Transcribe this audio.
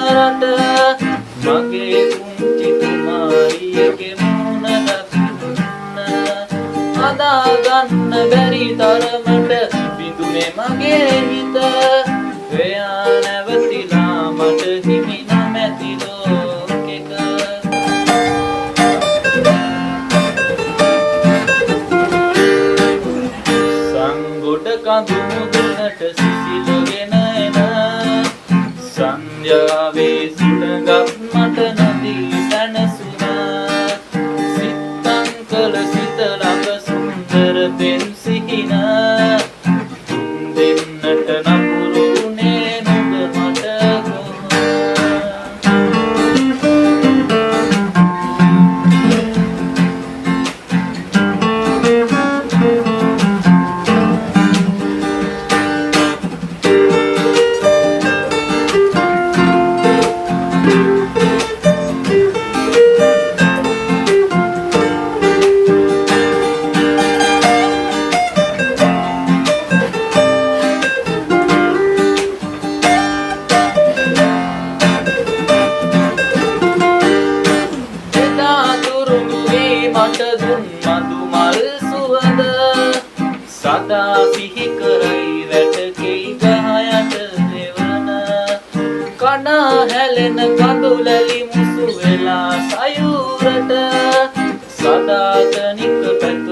රට මගේ පුංචි කුමාරියගේ මුණ දකින්න අදා ගන්න බැරි තරමට බිඳුනේ මගේ හිත එයා නැවතිලා මට හිමි නැමැති ලෝකෙක සංගොඩ කඳු මුදුනට සිසිලගෙන එන සංඥාවේ සුළඟක් මට නොදී සැනසුණා සිතං කළ සිත ළඟ සුන්දර පෙම් සිහින දෙන්නට නපුරුනේ නුඹ මට මට දුන් මధు මල් සුවඳ සදා සිහි කරයි වැටකෙයි ගහයට දෙවන කන හැලෙන කඳුලැලි මුසු වෙලා සයුරට සදා තනික පැත